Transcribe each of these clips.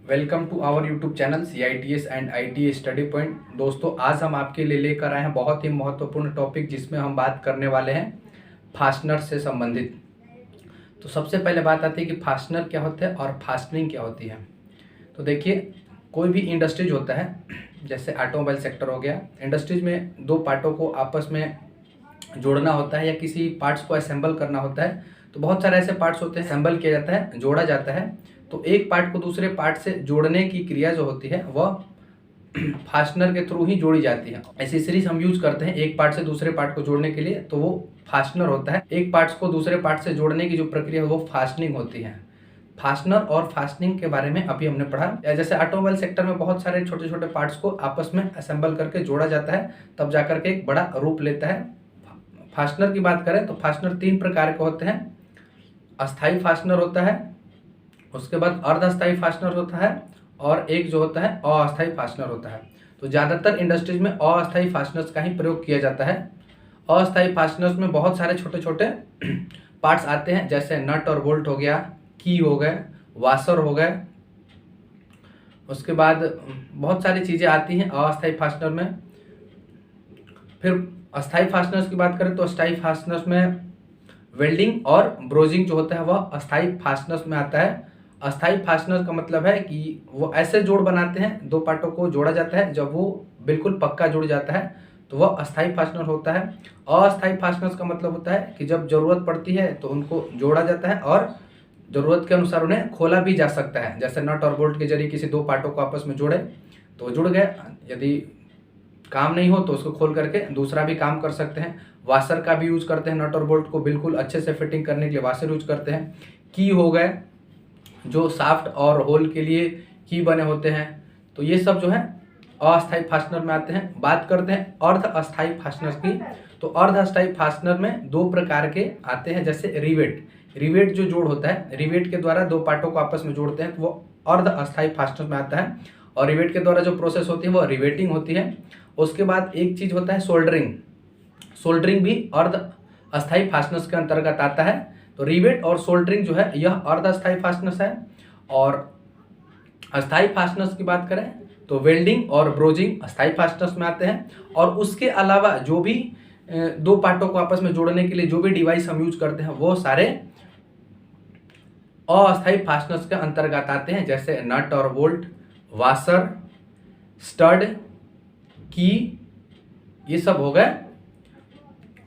Welcome to our YouTube channel CITS and ITA study point. दोस्तों, आज हम आपके लिए लेकर आए हैं बहुत ही महत्वपूर्ण टॉपिक, जिसमें हम बात करने वाले हैं फास्टनर से संबंधित। तो सबसे पहले बात आती है कि फास्टनर क्या होता है और फास्टनिंग क्या होती है। तो देखिए, कोई भी इंडस्ट्रीज होता है, जैसे ऑटोमोबाइल सेक्टर हो गया, इंडस्ट्रीज में दो पार्टों को आपस में जोड़ना होता है या किसी पार्ट्स को असेंबल करना होता है। तो बहुत सारे ऐसे पार्ट्स होते हैं, असेंबल किया जाता है, जोड़ा जाता है। तो एक पार्ट को दूसरे पार्ट से जोड़ने की क्रिया जो होती है वह फास्टनर के थ्रू ही जोड़ी जाती है। एसेसरीज हम यूज करते हैं एक पार्ट से दूसरे पार्ट को जोड़ने के लिए, तो वो फास्टनर होता है। एक पार्ट्स को दूसरे पार्ट से जोड़ने की जो प्रक्रिया है वो फास्टनिंग होती है। फास्टनर और फास्टनिंग के बारे में अभी हमने पढ़ा। जैसे ऑटोमोबाइल सेक्टर में बहुत सारे छोटे छोटे पार्ट्स को आपस में असेंबल करके जोड़ा जाता है, तब जाकर के एक बड़ा रूप लेता है। फास्टनर की बात करें तो फास्टनर तीन प्रकार के होते हैं। अस्थाई फास्टनर होता है, उसके बाद अर्धस्थाई फास्टनर होता है, और एक जो होता है अस्थाई फास्टनर होता है। तो ज़्यादातर इंडस्ट्रीज में अस्थाई फास्टनर्स का ही प्रयोग किया जाता है। अस्थाई फास्टनर्स में बहुत सारे छोटे छोटे पार्ट्स आते हैं, जैसे नट और बोल्ट हो गया, की हो गए, वाशर हो गए। उसके बाद बहुत सारी चीज़ें आती हैं अस्थाई फास्टनर में। फिर अस्थाई फास्टनर्स की बात करें तो अस्थाई फास्टनर्स में वेल्डिंग और ब्रोजिंग जो होता है वह अस्थाई फास्टनर्स में आता है। अस्थाई फास्टनर का मतलब है कि वो ऐसे जोड़ बनाते हैं, दो पार्टों को जोड़ा जाता है, जब वो बिल्कुल पक्का जुड़ जाता है तो वह अस्थाई फास्टनर होता है। अस्थाई फास्टनर्स का मतलब होता है कि जब जरूरत पड़ती है तो उनको जोड़ा जाता है और जरूरत के अनुसार उन्हें खोला भी जा सकता है। जैसे नट और बोल्ट के जरिए किसी दो पार्टों को आपस में जोड़े तो जुड़ गए, यदि काम नहीं हो तो उसको खोल करके दूसरा भी काम कर सकते हैं। वाशर का भी यूज करते हैं, नट और बोल्ट को बिल्कुल अच्छे से फिटिंग करने के लिए वाशर यूज करते हैं। की हो गए, जो साफ्ट और होल के लिए की बने होते हैं। तो ये सब जो है अस्थाई फास्टनर में आते हैं। बात करते हैं अर्ध अस्थाई फास्टनर की। तो अर्ध अस्थाई फास्टनर में दो प्रकार के आते हैं, जैसे रिवेट। रिवेट जो जोड़ होता है, रिवेट के द्वारा दो पार्टों को आपस में जोड़ते हैं, तो वो अर्ध अस्थाई फास्टनर में आता है। और रिवेट के द्वारा जो प्रोसेस होती है वो रिवेटिंग होती है। उसके बाद एक चीज होता है सोल्डरिंग। सोल्डरिंग भी अर्ध अस्थाई फास्टनर्स के अंतर्गत आता है। तो रिवेट और सोल्डरिंग जो है यह अर्ध अस्थाई फास्टनर्स है। और अस्थाई फास्टनर्स की बात करें तो वेल्डिंग और ब्रोजिंग अस्थाई फास्टनर्स में आते हैं। और उसके अलावा जो भी दो पार्टों को आपस में जोड़ने के लिए जो भी डिवाइस हम यूज करते हैं वो सारे अस्थाई फास्टनर्स के अंतर्गत आते हैं, जैसे नट और बोल्ट, वाशर, स्टड, की, ये सब हो गए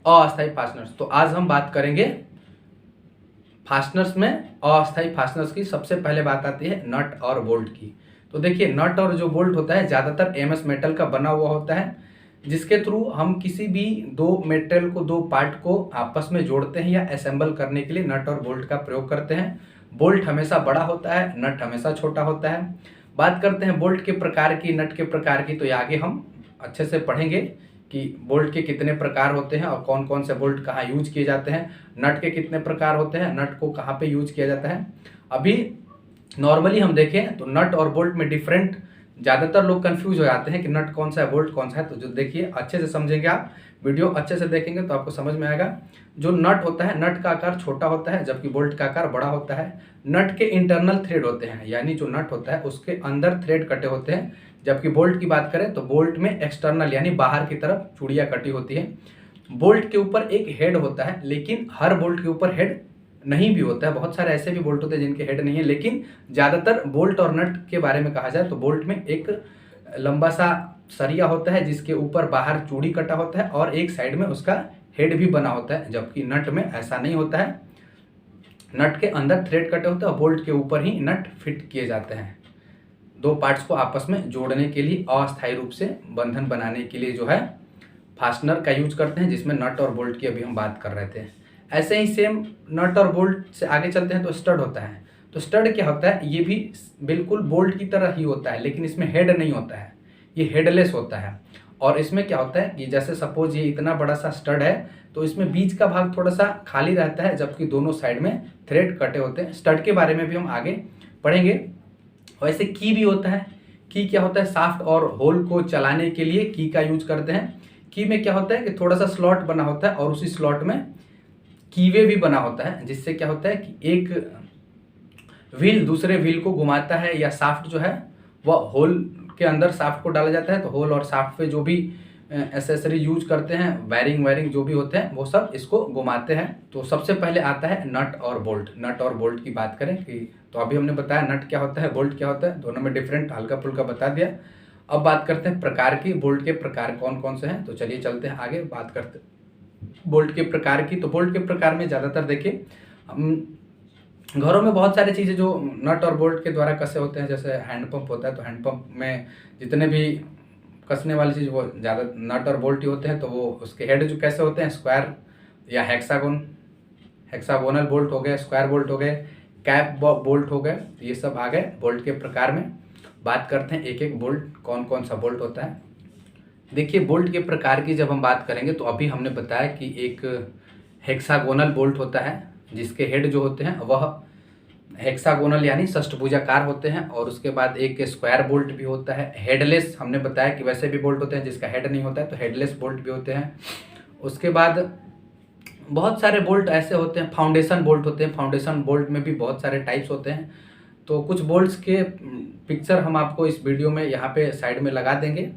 अस्थाई फास्टनर्स। तो आज हम बात करेंगे फास्टनर्स में अस्थाई फास्टनर्स की। सबसे पहले बात आती है नट और बोल्ट की। तो देखिए, नट और जो बोल्ट होता है ज़्यादातर एमएस मेटल का बना हुआ होता है, जिसके थ्रू हम किसी भी दो मेटल को, दो पार्ट को आपस में जोड़ते हैं या असेंबल करने के लिए नट और बोल्ट का प्रयोग करते हैं। बोल्ट हमेशा बड़ा होता है, नट हमेशा छोटा होता है। बात करते हैं बोल्ट के प्रकार की, नट के प्रकार की, तो ये आगे हम अच्छे से पढ़ेंगे कि बोल्ट के कितने प्रकार होते हैं और कौन कौन से बोल्ट कहाँ यूज किए जाते हैं। नट के कितने प्रकार होते हैं, नट को कहाँ पे यूज किया जाता है। अभी नॉर्मली हम देखें तो नट और बोल्ट में डिफरेंट, ज़्यादातर लोग कंफ्यूज हो जाते हैं कि नट कौन सा है, बोल्ट कौन सा है। तो जो देखिए, अच्छे से समझेंगे आप, वीडियो अच्छे से देखेंगे तो आपको समझ में आएगा। जो नट होता है, नट का आकार छोटा होता है, जबकि बोल्ट का आकार बड़ा होता है। नट के इंटरनल थ्रेड होते हैं, यानी जो नट होता है उसके अंदर थ्रेड कटे होते हैं, जबकि बोल्ट की बात करें तो बोल्ट में एक्सटर्नल यानी बाहर की तरफ चूड़ियाँ कटी होती है। बोल्ट के ऊपर एक हेड होता है, लेकिन हर बोल्ट के ऊपर हेड नहीं भी होता है। बहुत सारे ऐसे भी बोल्ट होते हैं जिनके हेड नहीं है, लेकिन ज़्यादातर बोल्ट और नट के बारे में कहा जाए तो बोल्ट में एक लंबा सा सरिया होता है जिसके ऊपर बाहर चूड़ी कटा होता है और एक साइड में उसका हेड भी बना होता है, जबकि नट में ऐसा नहीं होता है। नट के अंदर थ्रेड कटे होते हैं और बोल्ट के ऊपर ही नट फिट किए जाते हैं, दो पार्ट्स को आपस में जोड़ने के लिए, अस्थायी रूप से बंधन बनाने के लिए जो है फास्टनर का यूज करते हैं, जिसमें नट और बोल्ट की अभी हम बात कर रहे थे। ऐसे ही सेम नट और बोल्ट से आगे चलते हैं तो स्टड होता है। तो स्टड क्या होता है, ये भी बिल्कुल बोल्ट की तरह ही होता है, लेकिन इसमें हेड नहीं होता है, ये हेडलेस होता है। और इसमें क्या होता है कि जैसे सपोज ये इतना बड़ा सा स्टड है तो इसमें बीच का भाग थोड़ा सा खाली रहता है, जबकि दोनों साइड में थ्रेड कटे होते हैं। स्टड के बारे में भी हम आगे पढ़ेंगे। वैसे की भी होता है। की क्या होता है, साफ्ट और होल को चलाने के लिए की का यूज करते हैं। की में क्या होता है कि थोड़ा सा स्लॉट बना होता है और उसी स्लॉट में कीवे भी बना होता है, जिससे क्या होता है कि एक व्हील दूसरे व्हील को घुमाता है, या शाफ्ट जो है वह होल के अंदर शाफ्ट को डाला जाता है। तो होल और शाफ्ट पे जो भी एसेसरी यूज करते हैं, वायरिंग जो भी होते हैं, वो सब इसको घुमाते हैं। तो सबसे पहले आता है नट और बोल्ट। नट और बोल्ट की बात करें कि तो अभी हमने बताया नट क्या होता है, बोल्ट क्या होता है, दोनों में डिफरेंट हल्का फुल्का बता दिया। अब बात करते हैं प्रकार की, बोल्ट के प्रकार कौन कौन से हैं। तो चलिए चलते हैं आगे, बात करते हैं बोल्ट के प्रकार की। तो बोल्ट के प्रकार में ज़्यादातर देखिए हम घरों में बहुत सारी चीज़ें जो नट और बोल्ट के द्वारा कसे होते हैं, जैसे हैंडपम्प होता है, तो हैंडपम्प में जितने भी कसने वाली चीज़ वो ज़्यादा नट और बोल्ट ही होते हैं। तो वो उसके हेड जो कैसे होते हैं, स्क्वायर या हेक्सागोनल बोल्ट हो गए, स्क्वायर बोल्ट हो गए, कैप बोल्ट हो गए, ये सब आ गए बोल्ट के प्रकार में। बात करते हैं एक एक बोल्ट कौन कौन सा बोल्ट होता है। देखिए बोल्ट के प्रकार की जब हम बात करेंगे तो अभी हमने बताया कि एक हेक्सागोनल बोल्ट होता है जिसके हेड जो होते हैं वह हेक्सागोनल यानी षष्ठभुजाकार होते हैं। और उसके बाद एक स्क्वायर बोल्ट भी होता है, हेडलेस हमने बताया कि वैसे भी बोल्ट होते हैं जिसका हेड नहीं होता है, तो हेडलेस बोल्ट भी होते हैं। उसके बाद बहुत सारे बोल्ट ऐसे होते हैं, फाउंडेशन बोल्ट होते हैं। फाउंडेशन बोल्ट में भी बहुत सारे टाइप्स होते हैं। तो कुछ बोल्ट्स के पिक्चर हम आपको इस वीडियो में यहाँ पे साइड में लगा देंगे,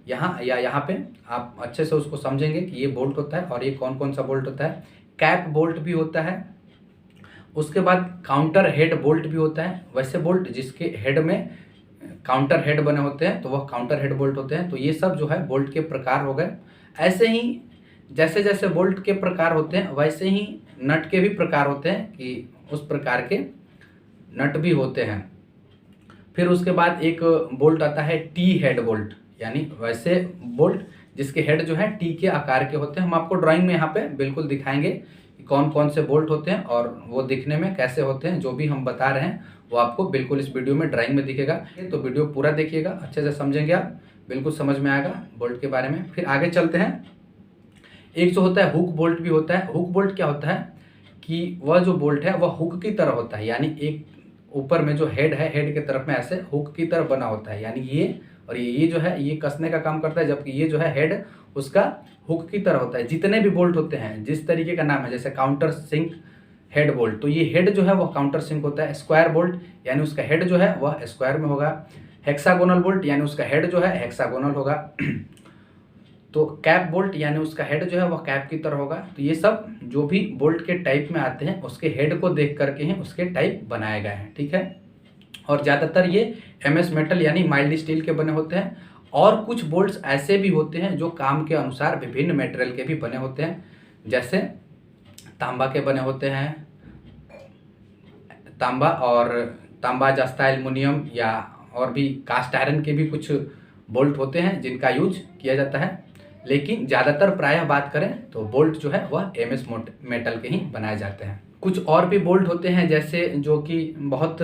यहाँ या यहाँ पे आप अच्छे से उसको समझेंगे कि ये बोल्ट होता है और ये कौन कौन सा बोल्ट होता है। कैप बोल्ट भी होता है। उसके बाद काउंटर हेड बोल्ट भी होता है। वैसे बोल्ट जिसके हेड में काउंटर हेड बने होते हैं तो वह काउंटर हेड बोल्ट होते हैं। तो ये सब जो है बोल्ट के प्रकार हो गए। ऐसे ही जैसे जैसे बोल्ट के प्रकार होते हैं वैसे ही नट के भी प्रकार होते हैं कि उस प्रकार के नट भी होते हैं। फिर उसके बाद एक बोल्ट आता है टी हेड बोल्ट, यानी वैसे बोल्ट जिसके हेड जो है टी के आकार के होते हैं। हम आपको ड्राइंग में यहाँ पे बिल्कुल दिखाएंगे कि कौन कौन से बोल्ट होते हैं और वो दिखने में कैसे होते हैं। जो भी हम बता रहे हैं वो आपको बिल्कुल इस वीडियो में ड्राइंग में दिखेगा। तो वीडियो पूरा देखिएगा, अच्छे से समझेंगे आप, बिल्कुल समझ में आएगा बोल्ट के बारे में। फिर आगे चलते हैं। एक जो होता है हुक बोल्ट भी होता है। हुक बोल्ट क्या होता है कि वह जो बोल्ट है वह हुक की तरह होता है, यानी एक ऊपर में जो हेड है, हेड की तरफ में ऐसे हुक की तरह बना होता है, यानी ये और ये जो है ये कसने का काम करता है, जबकि ये जो है हेड उसका हुक की तरह होता है। जितने भी बोल्ट होते हैं जिस तरीके का नाम है, जैसे काउंटर सिंक हेड बोल्ट, तो ये हेड जो है वह काउंटर सिंक होता है। स्क्वायर बोल्ट यानी उसका हेड जो है वह स्क्वायर में होगा। हेक्सागोनल बोल्ट यानी उसका हेड जो है हेक्सागोनल होगा। तो कैप बोल्ट यानी उसका हेड जो है वह कैप की तरह होगा। तो ये सब जो भी बोल्ट के टाइप में आते हैं उसके हेड को देख करके ही उसके टाइप बनाए गए हैं, ठीक है। और ज़्यादातर ये एमएस मेटल यानी माइल्ड स्टील के बने होते हैं। और कुछ बोल्ट्स ऐसे भी होते हैं जो काम के अनुसार विभिन्न मटेरियल के भी बने होते हैं, जैसे तांबा के बने होते हैं, तांबा जस्ता एल्युमिनियम, या और भी कास्ट आयरन के भी कुछ बोल्ट होते हैं जिनका यूज किया जाता है। लेकिन ज़्यादातर प्रायः बात करें तो बोल्ट जो है वह एमएस मेटल के ही बनाए जाते हैं। कुछ और भी बोल्ट होते हैं जैसे जो कि बहुत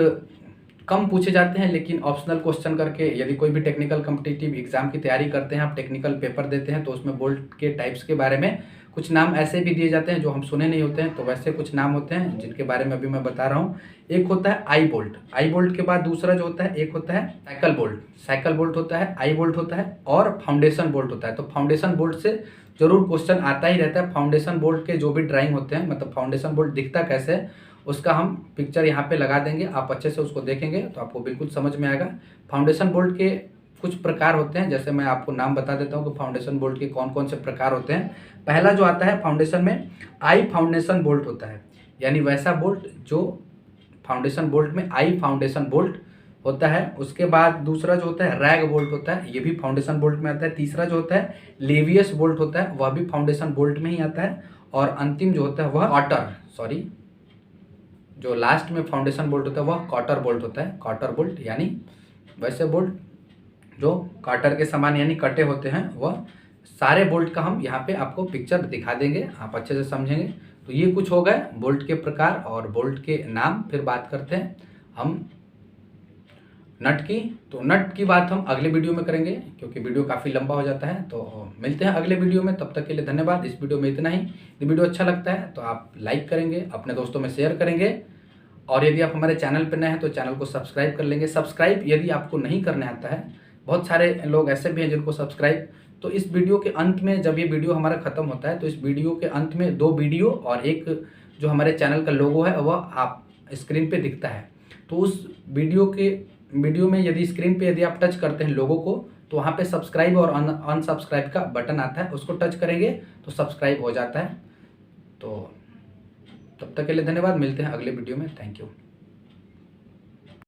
कम पूछे जाते हैं, लेकिन ऑप्शनल क्वेश्चन करके यदि कोई भी टेक्निकल कॉम्पिटिटिव एग्जाम की तैयारी करते हैं, आप टेक्निकल पेपर देते हैं, तो उसमें बोल्ट के टाइप्स के बारे में कुछ नाम ऐसे भी दिए जाते हैं जो हम सुने नहीं होते हैं। तो वैसे कुछ नाम होते हैं जिनके बारे में अभी मैं बता रहा हूँ। एक होता है आई बोल्ट। आई बोल्ट के बाद दूसरा जो होता है एक होता है साइकिल बोल्ट। साइकिल बोल्ट होता है, आई बोल्ट होता है और फाउंडेशन बोल्ट होता है। तो फाउंडेशन बोल्ट से जरूर क्वेश्चन आता ही रहता है। फाउंडेशन बोल्ट के जो भी ड्राइंग होते हैं, मतलब फाउंडेशन बोल्ट दिखता कैसे है उसका हम पिक्चर यहाँ पे लगा देंगे, आप अच्छे से उसको देखेंगे तो आपको बिल्कुल समझ में आएगा। फाउंडेशन बोल्ट के कुछ प्रकार होते हैं, जैसे मैं आपको नाम बता देता हूँ कि फाउंडेशन बोल्ट के कौन कौन से प्रकार होते हैं। पहला जो आता है फाउंडेशन में आई फाउंडेशन बोल्ट होता है, यानी वैसा बोल्ट जो फाउंडेशन बोल्ट में आई फाउंडेशन बोल्ट होता है। उसके बाद दूसरा जो होता है रैग बोल्ट होता है, ये भी फाउंडेशन बोल्ट में आता है। तीसरा जो होता है लेवियस बोल्ट होता है, वह भी फाउंडेशन बोल्ट में ही आता है। और अंतिम जो होता है वह जो लास्ट में फाउंडेशन बोल्ट होता है वह कॉटर बोल्ट होता है। कॉटर बोल्ट यानी वैसे बोल्ट जो कॉटर के समान यानी कटे होते हैं, वह सारे बोल्ट का हम यहाँ पे आपको पिक्चर दिखा देंगे, आप अच्छे से समझेंगे। तो ये कुछ हो गए बोल्ट के प्रकार और बोल्ट के नाम। फिर बात करते हैं हम नट की। तो नट की बात हम अगले वीडियो में करेंगे क्योंकि वीडियो काफ़ी लंबा हो जाता है। तो मिलते हैं अगले वीडियो में, तब तक के लिए धन्यवाद। इस वीडियो में इतना ही। यदि वीडियो अच्छा लगता है तो आप लाइक करेंगे, अपने दोस्तों में शेयर करेंगे, और यदि आप हमारे चैनल पर नए हैं तो चैनल को सब्सक्राइब कर लेंगे। सब्सक्राइब यदि आपको नहीं करने आता है, बहुत सारे लोग ऐसे भी हैं जिनको सब्सक्राइब, तो इस वीडियो के अंत में जब ये वीडियो हमारा ख़त्म होता है तो इस वीडियो के अंत में 2 वीडियो और एक जो हमारे चैनल का लोगो है वह आप स्क्रीन पे दिखता है। तो उस वीडियो में यदि स्क्रीन पे यदि आप टच करते हैं लोगों को, तो वहाँ पे सब्सक्राइब और अनसब्सक्राइब का बटन आता है, उसको टच करेंगे तो सब्सक्राइब हो जाता है। तो तब तक के लिए धन्यवाद, मिलते हैं अगले वीडियो में। Thank you.